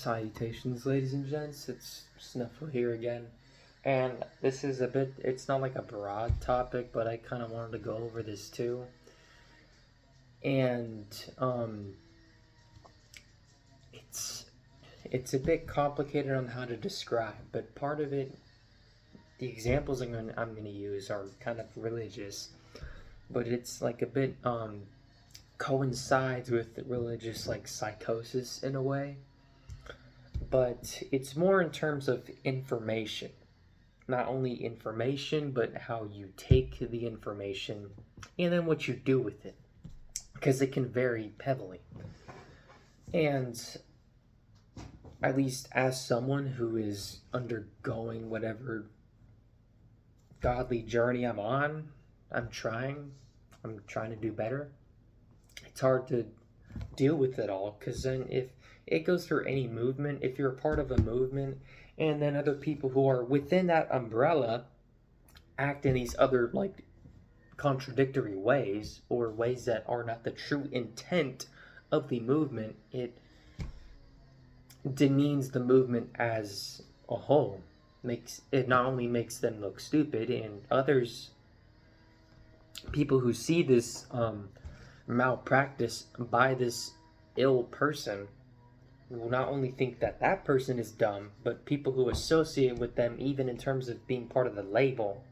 Salutations, ladies and gents. It's Snuffle here again. And this is it's not like a broad topic, but I kind of wanted to go over this too. And, it's, it's a bit complicated on how to describe, but part of it, the examples I'm gonna use are kind of religious, but it's like a bit, coincides with religious, like, psychosis in a way. But it's more in terms of information. Not only information, but how you take the information and then what you do with it. Because it can vary heavily. And at least as someone who is undergoing whatever godly journey I'm on, I'm trying to do better. It's hard to deal with it all, because then if it goes through any movement, if you're a part of a movement and then other people who are within that umbrella act in these other, like, contradictory ways, or ways that are not the true intent of the movement, it demeans the movement as a whole. It not only makes them look stupid, and others, people who see this malpractice by this ill person, will not only think that that person is dumb, but people who associate with them, even in terms of being part of the label,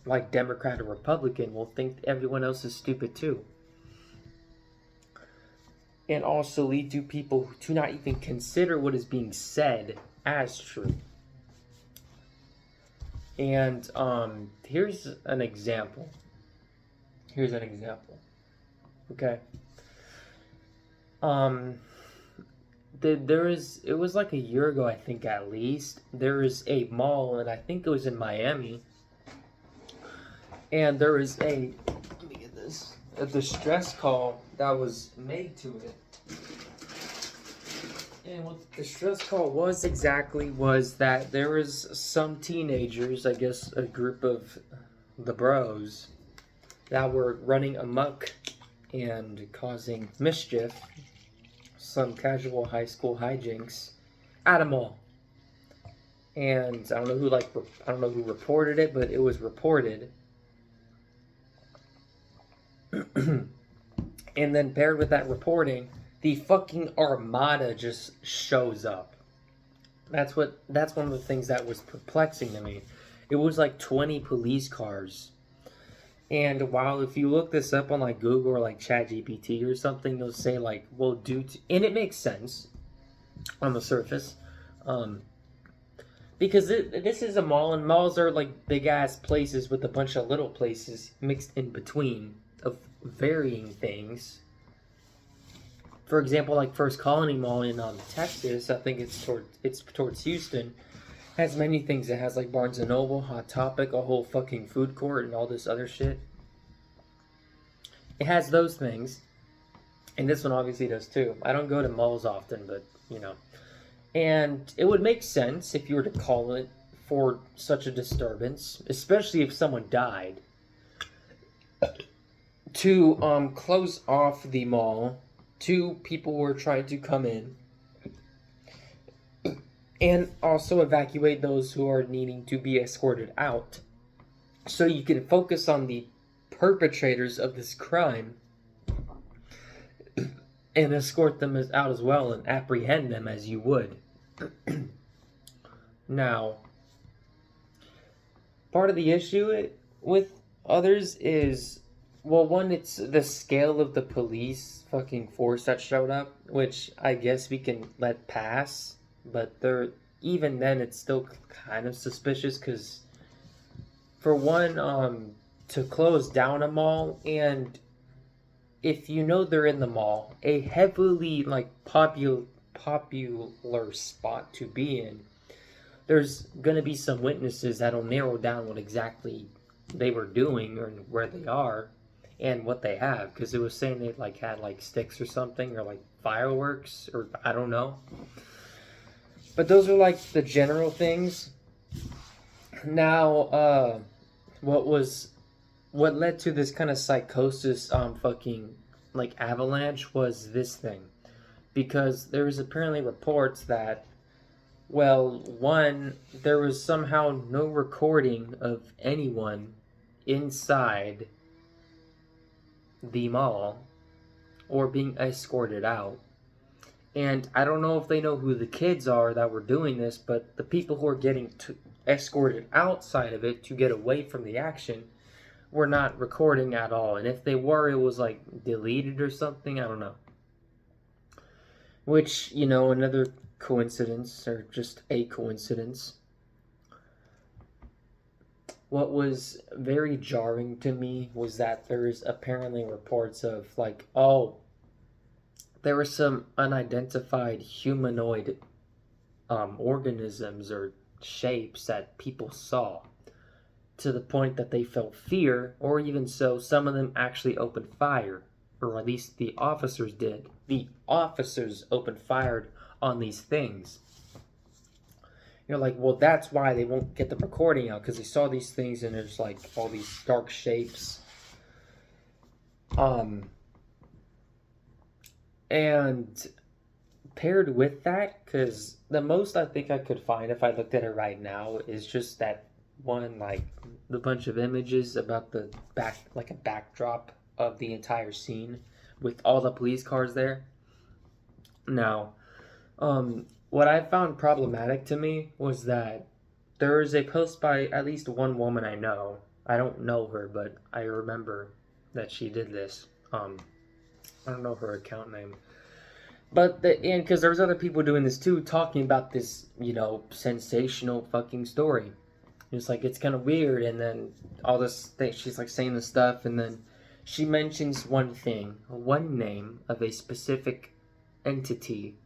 like Democrat or Republican, will think everyone else is stupid too. And also lead to people to not even consider what is being said as true. And here's an example. Okay. It was like a year ago, I think, at least. There is a mall, and I think it was in Miami. And there was let me get this, a distress call that was made to it. And what the distress call was exactly was that there was some teenagers, I guess a group of the bros, that were running amok and causing mischief, some casual high school hijinks at a mall. And I don't know who reported it, but it was reported. And then paired with that reporting, the fucking armada just shows up. That's one of the things that was perplexing to me. It was like 20 police cars. And while if you look this up on like Google or like ChatGPT or something, they'll say like, well, and it makes sense on the surface, because this is a mall, and malls are like big ass places with a bunch of little places mixed in between of varying things. For example, like First Colony Mall in Texas, I think it's towards Houston, has many things. It has like Barnes & Noble, Hot Topic, a whole fucking food court, and all this other shit. It has those things. And this one obviously does too. I don't go to malls often, but, you know. And it would make sense if you were to call it for such a disturbance, especially if someone died, to close off the mall to people who are trying to come in, and also evacuate those who are needing to be escorted out, so you can focus on the perpetrators of this crime and escort them out as well, and apprehend them as you would. Now, part of the issue with others is, well, one, it's the scale of the police fucking force that showed up, which I guess we can let pass, but even then it's still kind of suspicious, because for one, to close down a mall, and if you know they're in the mall, a heavily like popular spot to be in, there's gonna be some witnesses that'll narrow down what exactly they were doing, or where they are, and what they have, because it was saying they like had like sticks or something, or like fireworks, or I don't know. But those are like the general things. Now, what led to this kind of psychosis, fucking like avalanche, was this thing. because there was apparently reports that, well, one, there was somehow no recording of anyone inside the mall or being escorted out. And I don't know if they know who the kids are that were doing this, but the people who are getting escorted outside of it to get away from the action were not recording at all. And if they were, it was like deleted or something. I don't know. Which, another coincidence, or just a coincidence. What was very jarring to me was that there's apparently reports of, like, oh, there were some unidentified humanoid organisms or shapes that people saw, to the point that they felt fear, or even so, some of them actually opened fire, or at least the officers did. The officers opened fire on these things. You're like, well, that's why they won't get the recording out, because they saw these things and there's like all these dark shapes. And paired with that, because the most I think I could find if I looked at it right now is just that one, like the bunch of images about the back, like a backdrop of the entire scene with all the police cars there. Now, what I found problematic to me was that there is a post by at least one woman I know. I don't know her, but I remember that she did this. I don't know her account name. But because there was other people doing this too, talking about this, sensational fucking story. It's like, it's kind of weird, and then all this thing, she's like saying this stuff, and then she mentions one name of a specific entity,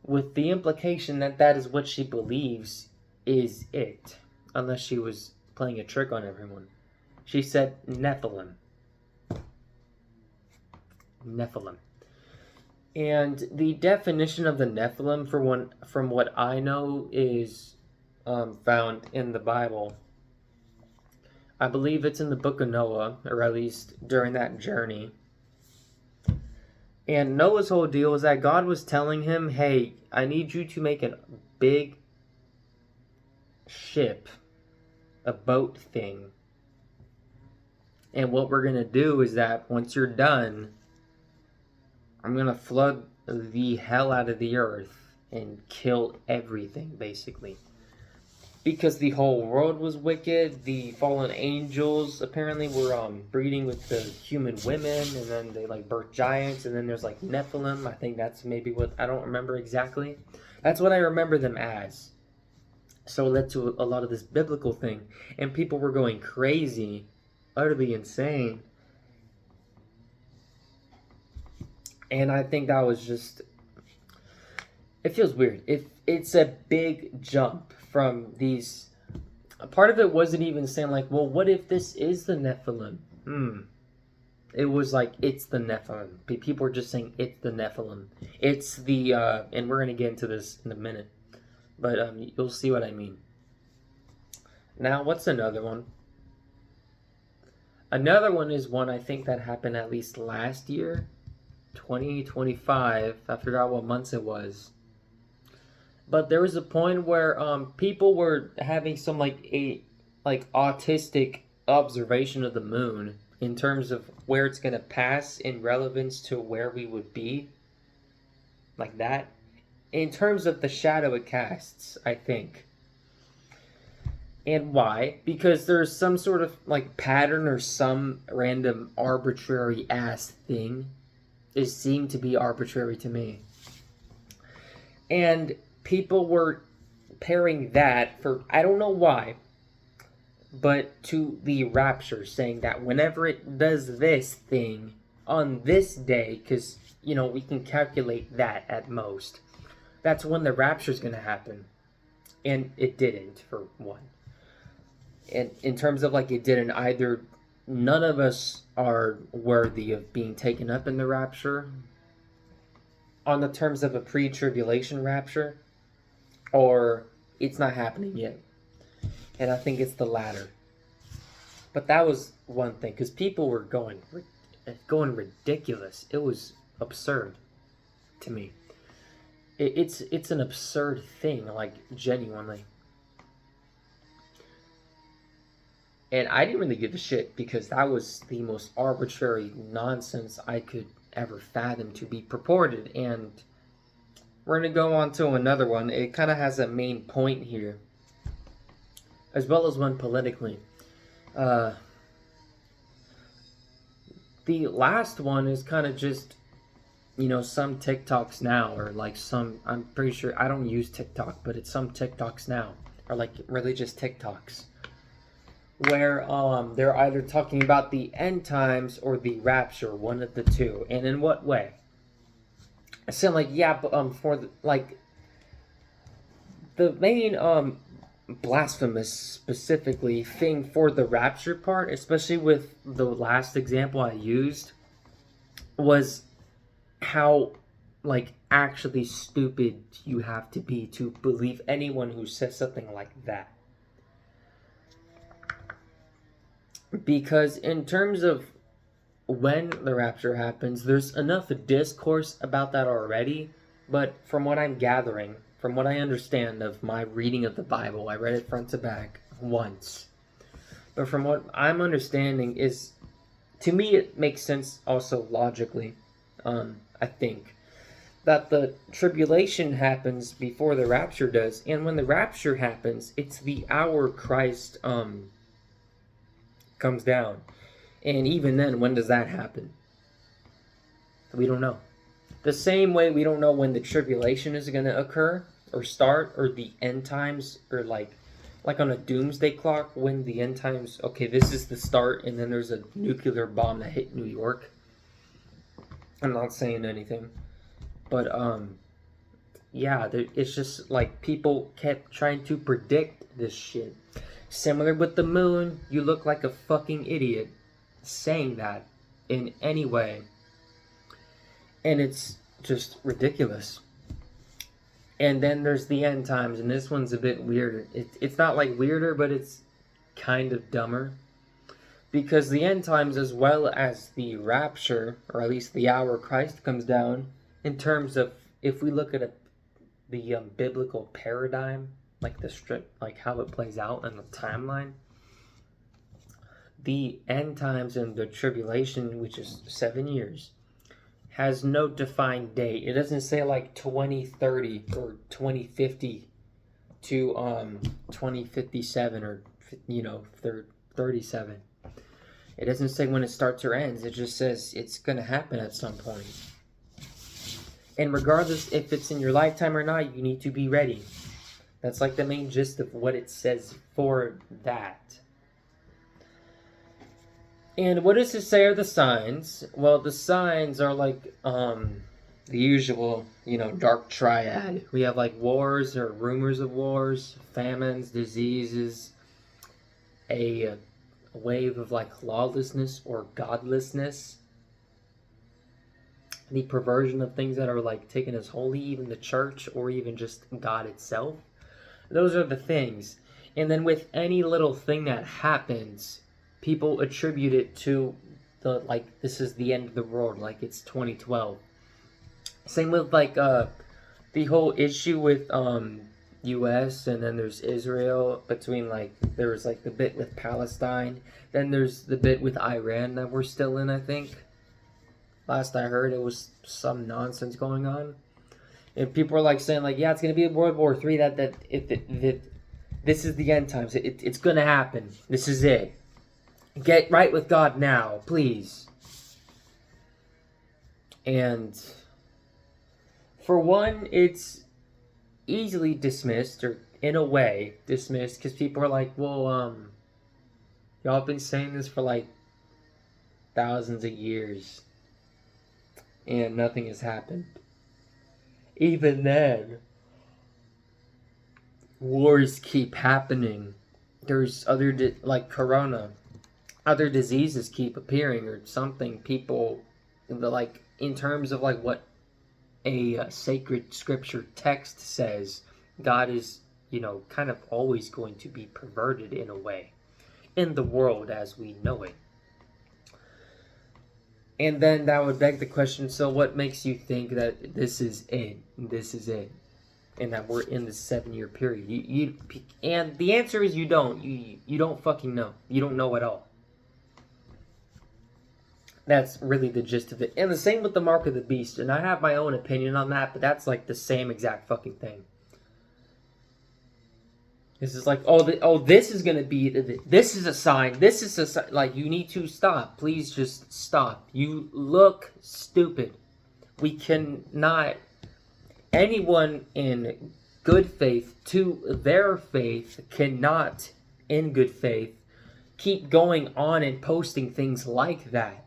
with the implication that that is what she believes is it, unless she was playing a trick on everyone. She said Nephilim. Nephilim. And the definition of the Nephilim, from what I know, is found in the Bible. I believe it's in the book of Noah, or at least during that journey. And Noah's whole deal is that God was telling him, hey, I need you to make a big ship, a boat thing. And what we're going to do is that once you're done, I'm going to flood the hell out of the earth and kill everything, basically. Because the whole world was wicked. The fallen angels apparently were breeding with the human women, and then they like birthed giants, and then there's like Nephilim. I think that's maybe what, I don't remember exactly. That's what I remember them as. So it led to a lot of this biblical thing, and people were going crazy, utterly insane. And I think that was just, it feels weird. It's a big jump from these. A part of it wasn't even saying like, well, what if this is the Nephilim? It was like, it's the Nephilim. People were just saying it's the Nephilim. It's the and we're gonna get into this in a minute, but you'll see what I mean. Now, what's another one? Another one is one I think that happened at least last year, 2025. I forgot what months it was. But there was a point where people were having some like autistic observation of the moon in terms of where it's gonna pass in relevance to where we would be, like that, in terms of the shadow it casts, I think. And why? Because there's some sort of like pattern or some random arbitrary ass thing. It seemed to be arbitrary to me. And people were pairing that for, I don't know why, but to the rapture, saying that whenever it does this thing on this day, because, we can calculate that at most, that's when the rapture is going to happen. And it didn't, for one. And in terms of like, it didn't either, none of us are worthy of being taken up in the rapture on the terms of a pre-tribulation rapture, or it's not happening yet. And I think it's the latter. But that was one thing, because people were going ridiculous. It was absurd. to me. It's an absurd thing, like, genuinely. And I didn't really give a shit because that was the most arbitrary nonsense I could ever fathom to be purported. And we're going to go on to another one. It kind of has a main point here, as well as one politically. The last one is kind of just, some TikToks now, or like I'm pretty sure, I don't use TikTok, but it's some TikToks now, or like religious TikToks, where they're either talking about the end times or the rapture, one of the two. And in what way? I said, like, yeah, but for the main blasphemous specifically thing for the rapture part, especially with the last example I used, was how, like, actually stupid you have to be to believe anyone who says something like that. Because in terms of when the rapture happens, there's enough discourse about that already, but from what I'm gathering, from what I understand of my reading of the Bible, I read it front to back once, but from what I'm understanding is, to me, it makes sense also logically, I think, that the tribulation happens before the rapture does, and when the rapture happens, it's the hour Christ comes down. And even then, when does that happen? We don't know. The same way we don't know when the tribulation is going to occur or start, or the end times, or like on a doomsday clock, when the end times, okay, this is the start, and then there's a nuclear bomb that hit New York. I'm not saying anything, but yeah, it's just like people kept trying to predict this shit. Similar with the moon, you look like a fucking idiot saying that in any way. And it's just ridiculous. And then there's the end times, and this one's a bit weirder. It's not like weirder, but it's kind of dumber. Because the end times, as well as the rapture, or at least the hour Christ comes down, in terms of, if we look at the biblical paradigm, like the strip, like how it plays out in the timeline, the end times and the tribulation, which is 7 years, has no defined date. It doesn't say like 2030 or 2050 to 2057 or 37. It doesn't say when it starts or ends. It just says it's going to happen at some point. And regardless if it's in your lifetime or not, you need to be ready. That's like the main gist of what it says for that. And what does it say are the signs? Well, the signs are like the usual, dark triad. We have like wars or rumors of wars, famines, diseases, a wave of like lawlessness or godlessness, the perversion of things that are like taken as holy, even the church or even just God itself. Those are the things. And then with any little thing that happens, people attribute it to this is the end of the world, like it's 2012. Same with the whole issue with US, and then there's Israel, between there was the bit with Palestine, then there's the bit with Iran that we're still in, I think. Last I heard, it was some nonsense going on. And people are saying yeah, it's gonna be a World War III, that this is the end times. It's gonna happen. This is it. Get right with God now, please. And for one, it's easily dismissed, or in a way dismissed, because people are well, y'all have been saying this for thousands of years, and nothing has happened. Even then, wars keep happening. There's other, Corona, other diseases keep appearing, or something. People, in terms of what a sacred scripture text says, God is, kind of always going to be perverted in a way in the world as we know it. And then that would beg the question, so what makes you think that this is it? This is it. And that we're in the 7-year period. And the answer is you don't. You don't fucking know. You don't know at all. That's really the gist of it. And the same with the mark of the beast. And I have my own opinion on that, but that's like the same exact fucking thing. This is like, this is gonna be, this is a sign. This is a sign. Like, you need to stop. Please just stop. You look stupid. We cannot, anyone in good faith to their faith cannot, in good faith, keep going on and posting things like that.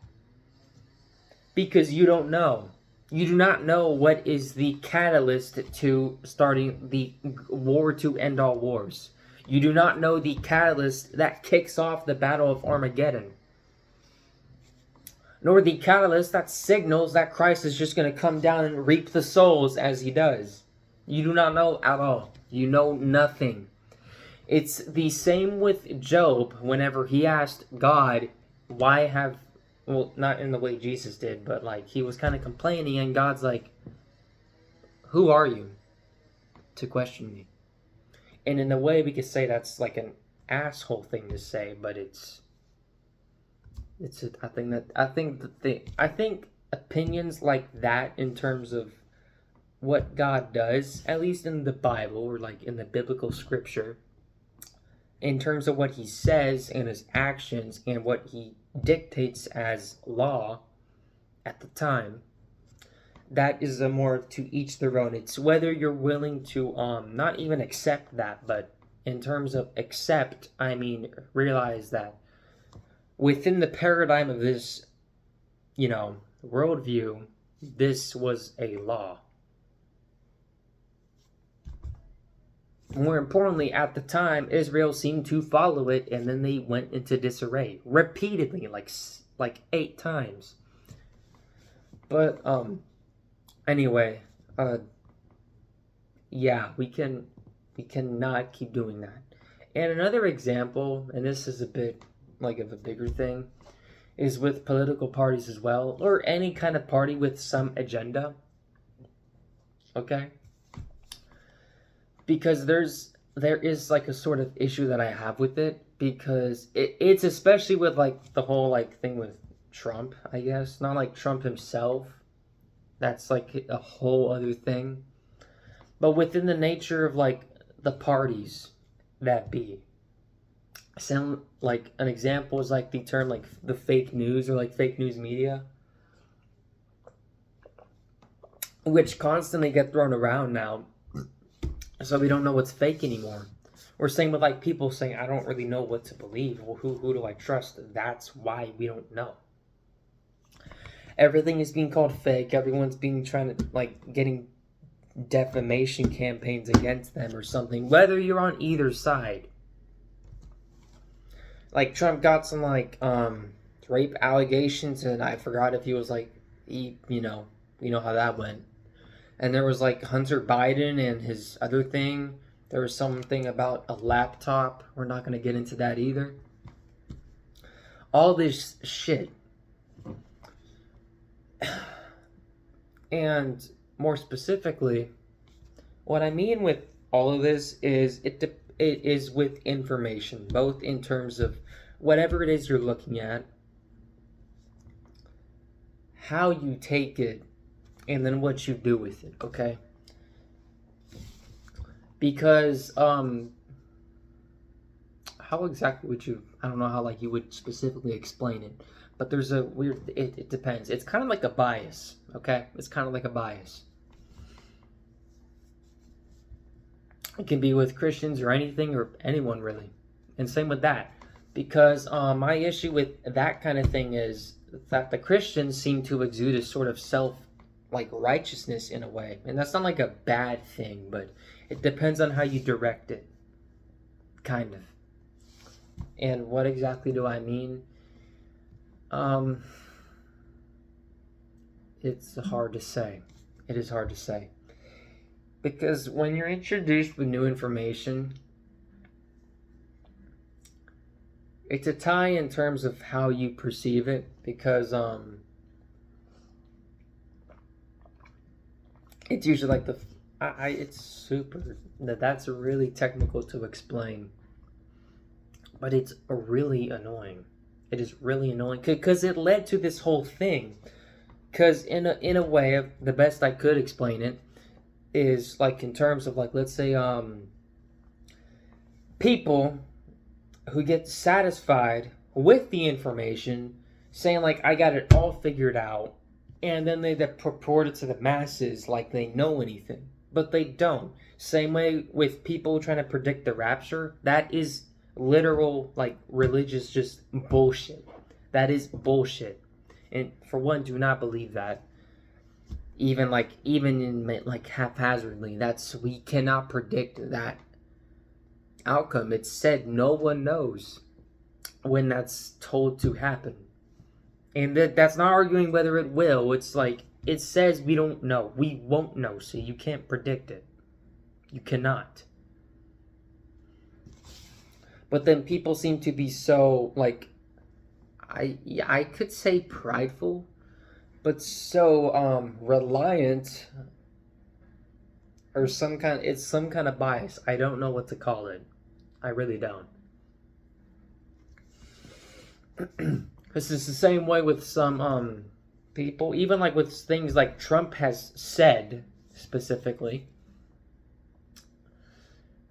Because you don't know. You do not know what is the catalyst to starting the war to end all wars. You do not know the catalyst that kicks off the Battle of Armageddon. Nor the catalyst that signals that Christ is just going to come down and reap the souls as he does. You do not know at all. You know nothing. It's the same with Job whenever he asked God, why have... Well, not in the way Jesus did, but like he was kind of complaining, and God's like, who are you to question me? And in a way, we could say that's like an asshole thing to say, but I think opinions like that in terms of what God does, at least in the Bible or like in the biblical scripture, in terms of what he says and his actions and what he dictates as law at the time, that is a more to each their own. It's whether you're willing to not even accept that, but in terms of accept, I mean realize that within the paradigm of this, worldview, this was a law. More importantly, at the time, Israel seemed to follow it, and then they went into disarray repeatedly, like 8 times. But anyway, yeah, we cannot keep doing that. And another example, and this is a bit like of a bigger thing, is with political parties as well, or any kind of party with some agenda. Okay? Because there is like a sort of issue that I have with it, because it's especially with like the whole like thing with Trump, I guess. Not like Trump himself. That's like a whole other thing. But within the nature of like the parties that be. Sound like an example is like the term like the fake news or like fake news media, which constantly get thrown around now. So we don't know what's fake anymore. We're saying with like people saying, I don't really know what to believe. Well, who do I trust? That's why we don't know. Everything is being called fake. Everyone's being trying to like getting defamation campaigns against them or something. Whether you're on either side. Like Trump got some like rape allegations, and I forgot if he was like you know how that went. And there was like Hunter Biden and his other thing. There was something about a laptop. We're not going to get into that either. All this shit. And more specifically, what I mean with all of this is it is with information, both in terms of whatever it is you're looking at, how you take it, and then what you do with it, okay? Because, how exactly would you, I don't know how, like, you would specifically explain it, but there's a weird, it depends. It's kind of like a bias, okay? It's kind of like a bias. It can be with Christians or anything, or anyone, really. And same with that. Because my issue with that kind of thing is that the Christians seem to exude a sort of righteousness in a way. And that's not like a bad thing, but it depends on how you direct it. Kind of. And what exactly do I mean? It's hard to say. It is hard to say. Because when you're introduced with new information, it's a tie in terms of how you perceive it. Because It's usually like it's super, that's really technical to explain, but it's really annoying. It is really annoying because it led to this whole thing. Because in a way, the best I could explain it is like in terms of like, let's say people who get satisfied with the information, saying like I got it all figured out, and then they purport it to the masses like they know anything, but they don't. Same way with people trying to predict the rapture. That is literal like religious just bullshit. That is bullshit. And for one, do not believe that. Even in like haphazardly, that's, we cannot predict that outcome. It's said no one knows when that's told to happen. And that's not arguing whether it will. It's like, it says we don't know. We won't know, so you can't predict it. You cannot. But then people seem to be so, like, I could say prideful, but so reliant, or it's some kind of bias. I don't know what to call it. I really don't. This is the same way with some people, even like with things like Trump has said specifically.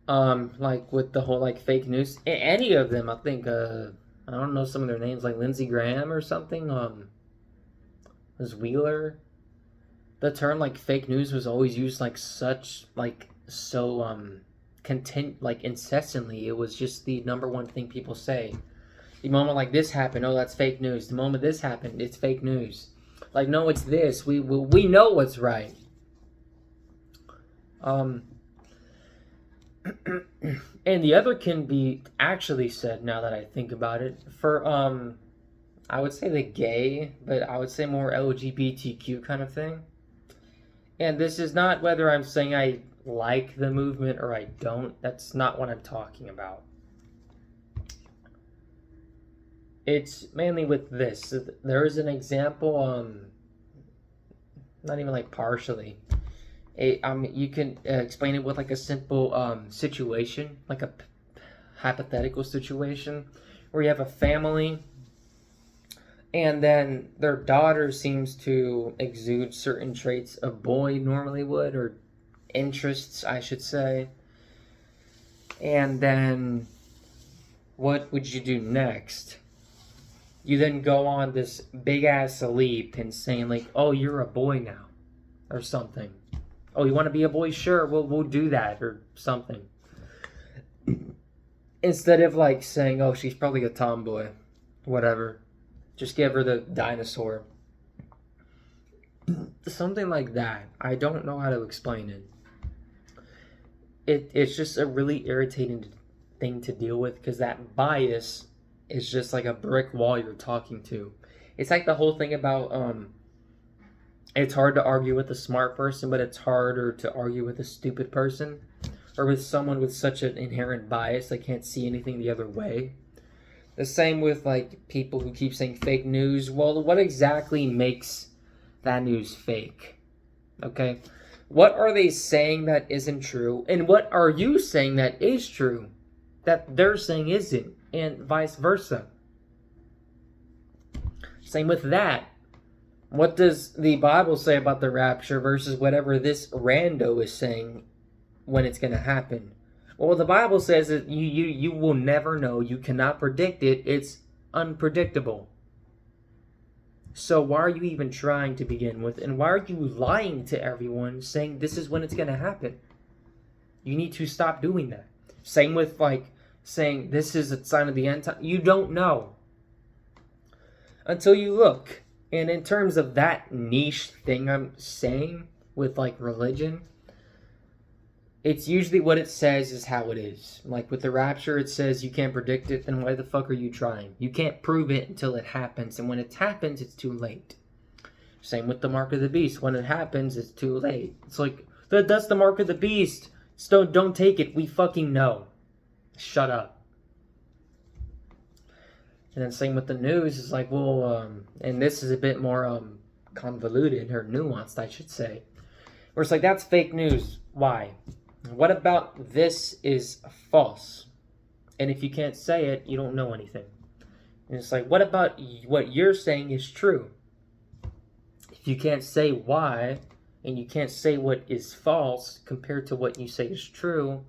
Like with the whole like fake news, any of them, I think, I don't know some of their names, like Lindsey Graham or something, was Wheeler. The term like fake news was always used like such, like, so, like incessantly. It was just the number one thing people say. The moment like this happened, oh, that's fake news. The moment this happened, it's fake news. Like, no, it's this. We know what's right. And the other can be actually said, now that I think about it, for I would say the gay, but I would say more LGBTQ kind of thing. And this is not whether I'm saying I like the movement or I don't. That's not what I'm talking about. It's mainly with this. There is an example, not even like partially. You can explain it with like a simple situation, like a hypothetical situation, where you have a family, and then their daughter seems to exude certain traits a boy normally would, or interests, I should say. And then, what would you do next? You then go on this big ass leap and saying like, oh, you're a boy now, or something. Oh, you want to be a boy? Sure, we'll do that, or something. Instead of like saying, oh, she's probably a tomboy, whatever. Just give her the dinosaur. Something like that. I don't know how to explain it. It's just a really irritating thing to deal with, because that bias is just like a brick wall you're talking to. It's like the whole thing about it's hard to argue with a smart person, but it's harder to argue with a stupid person, or with someone with such an inherent bias they can't see anything the other way. The same with like people who keep saying fake news. Well, what exactly makes that news fake? Okay? What are they saying that isn't true? And what are you saying that is true that they're saying isn't? And vice versa. Same with that. What does the Bible say about the rapture versus whatever this rando is saying when it's going to happen? Well, the Bible says that you will never know. You cannot predict it. It's unpredictable. So why are you even trying to begin with? And why are you lying to everyone saying this is when it's going to happen? You need to stop doing that. Same with like saying this is a sign of the end time. You don't know until you look. And in terms of that niche thing I'm saying with like religion, it's usually what it says is how it is. Like with the rapture, it says you can't predict it, then why the fuck are you trying? You can't prove it until it happens, and when it happens, it's too late. Same with the mark of the beast. When it happens, it's too late. It's like, that's the mark of the beast. So don't take it. We fucking know. Shut up. And then same with the news. It's like, well, and this is a bit more convoluted, or nuanced, I should say. Where it's like, that's fake news. Why? What about this is false? And if you can't say it, you don't know anything. And it's like, what about what you're saying is true? If you can't say why, and you can't say what is false compared to what you say is true,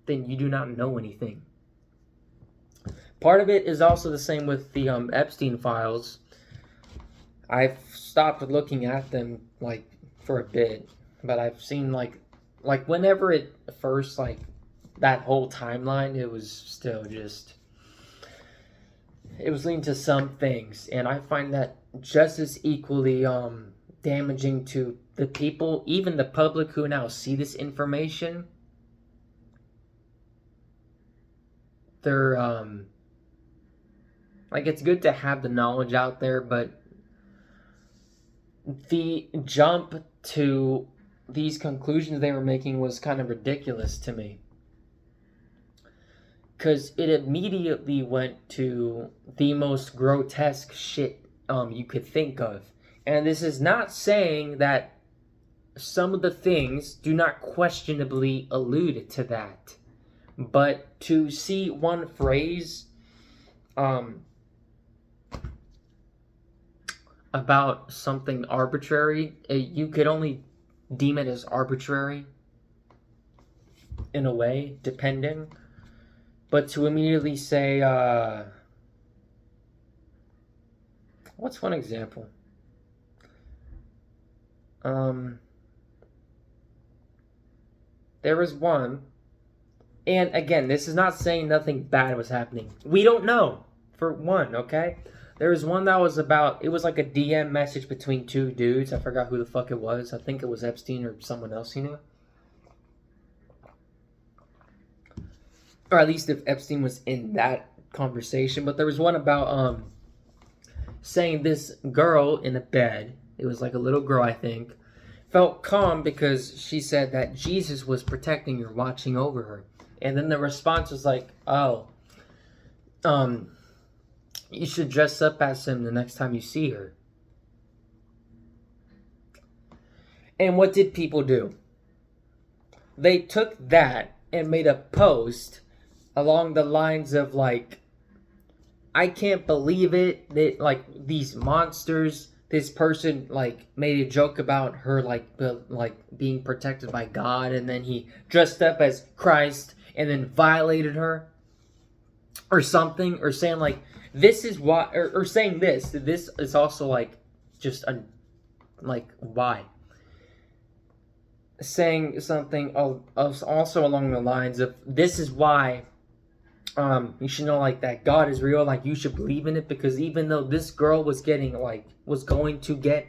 then you do not know anything. Part of it is also the same with the Epstein files. I've stopped looking at them like for a bit, but I've seen like whenever it first, like, that whole timeline, it was still just, it was leading to some things, and I find that just as equally damaging to the people, even the public who now see this information. They're like, it's good to have the knowledge out there, but the jump to these conclusions they were making was kind of ridiculous to me. Because it immediately went to the most grotesque shit you could think of. And this is not saying that some of the things do not questionably allude to that. But to see one phrase about something arbitrary, you could only deem it as arbitrary in a way, depending. But to immediately say, what's one example? There was one, and again, this is not saying nothing bad was happening. We don't know, for one, okay? There was one that was about, it was like a DM message between two dudes. I forgot who the fuck it was. I think it was Epstein or someone else, you know? Or at least if Epstein was in that conversation. But there was one about saying this girl in a bed, it was like a little girl, I think, felt calm because she said that Jesus was protecting her, watching over her. And then the response was like, oh, you should dress up as him the next time you see her. And what did people do? They took that and made a post along the lines of like, I can't believe it that like these monsters, this person like made a joke about her like being protected by God, and then he dressed up as Christ and then violated her or something, or saying like, this is why, or saying this is also like just like, why? Saying something also along the lines of, this is why you should know like that God is real, like you should believe in it, because even though this girl was going to get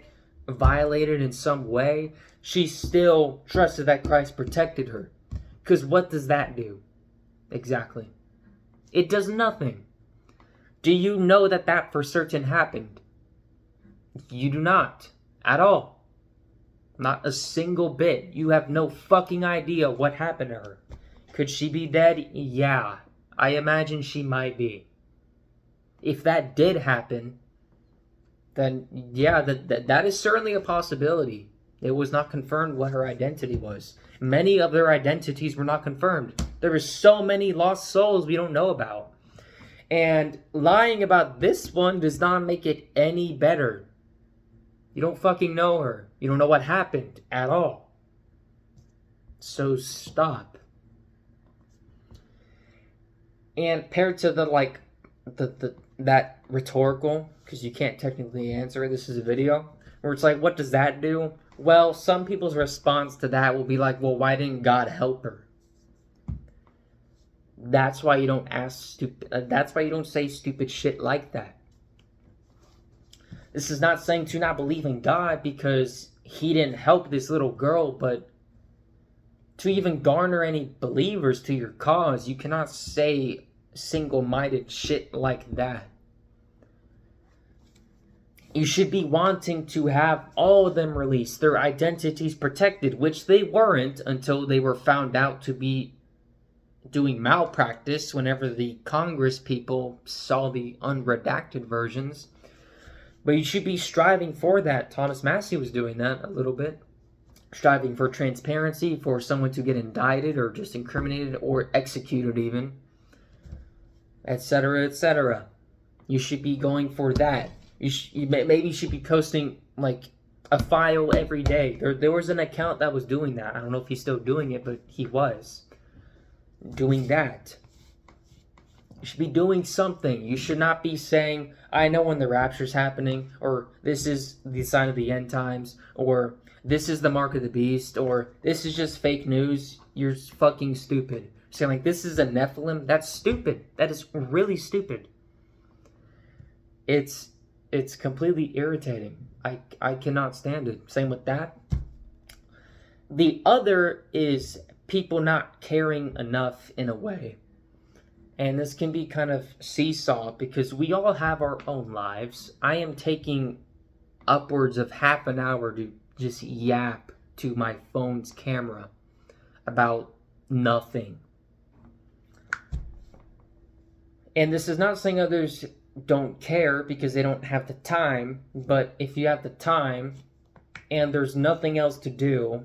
violated in some way, she still trusted that Christ protected her. Because what does that do? Exactly. It does nothing. Do you know that for certain happened? You do not. At all. Not a single bit. You have no fucking idea what happened to her. Could she be dead? Yeah. I imagine she might be. If that did happen, then yeah, that is certainly a possibility. It was not confirmed what her identity was. Many of their identities were not confirmed. There were so many lost souls we don't know about. And lying about this one does not make it any better. You don't fucking know her. You don't know what happened at all. So stop. And paired to that rhetorical, because you can't technically answer it, this is a video, where it's like, what does that do? Well, some people's response to that will be like, well, why didn't God help her? That's why you don't that's why you don't say stupid shit like that. This is not saying to not believe in God because he didn't help this little girl, but to even garner any believers to your cause, you cannot say single-minded shit like that. You should be wanting to have all of them released, their identities protected, which they weren't until they were found out to be doing malpractice whenever the Congress people saw the unredacted versions. But you should be striving for that. Thomas Massey was doing that a little bit. striving for transparency, for someone to get indicted or just incriminated or executed even, etc., etc. You should be going for that. Maybe you should be posting like a file every day. There was an account that was doing that. I don't know if he's still doing it, but he was doing that. You should be doing something. You should not be saying, I know when the rapture's happening, or this is the sign of the end times, or this is the mark of the beast, or this is just fake news. You're fucking stupid. Saying like this is a Nephilim, that's stupid. That is really stupid. It's completely irritating. I cannot stand it. Same with that. The other is people not caring enough in a way. And this can be kind of seesaw because we all have our own lives. I am taking upwards of half an hour to just yap to my phone's camera about nothing. And this is not saying others don't care because they don't have the time, but if you have the time and there's nothing else to do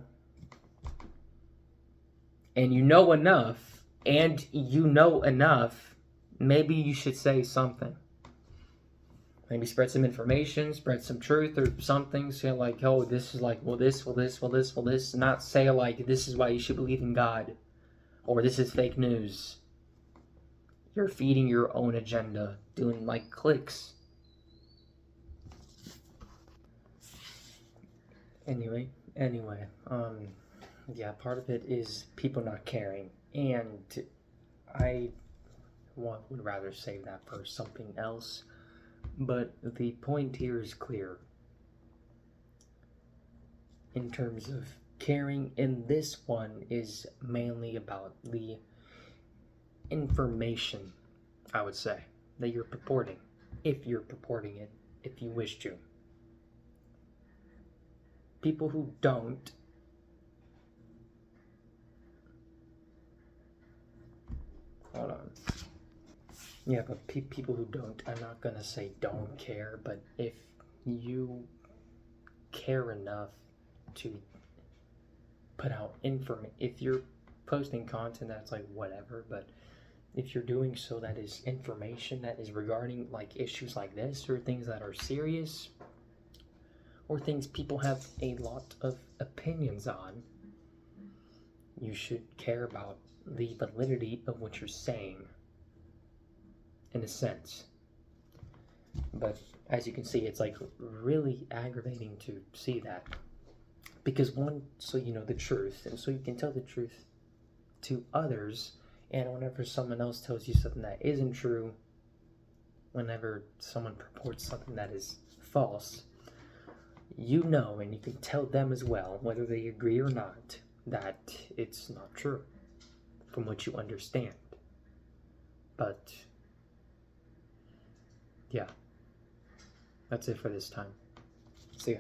and you know enough, maybe you should say something. Maybe spread some information, spread some truth or something. Say like, oh, this is like, well, this. Not say like, this is why you should believe in God. Or this is fake news. You're feeding your own agenda. Doing like clicks. Anyway. Yeah, part of it is people not caring. And I would rather save that for something else. But the point here is clear. In terms of caring, and this one is mainly about the information, I would say, that you're purporting. If you're purporting it, if you wish to. People who don't hold on. Yeah, but people who don't, I'm not gonna say don't care, but if you care enough to put out if you're posting content that's like whatever, but if you're doing so that is information that is regarding like issues like this or things that are serious or things people have a lot of opinions on, you should care about the validity of what you're saying. In a sense. But as you can see, it's like really aggravating to see that. Because one, so you know the truth, and so you can tell the truth to others, and whenever someone else tells you something that isn't true, whenever someone purports something that is false, you know, and you can tell them as well, whether they agree or not, that it's not true, from what you understand. But yeah, that's it for this time. See ya.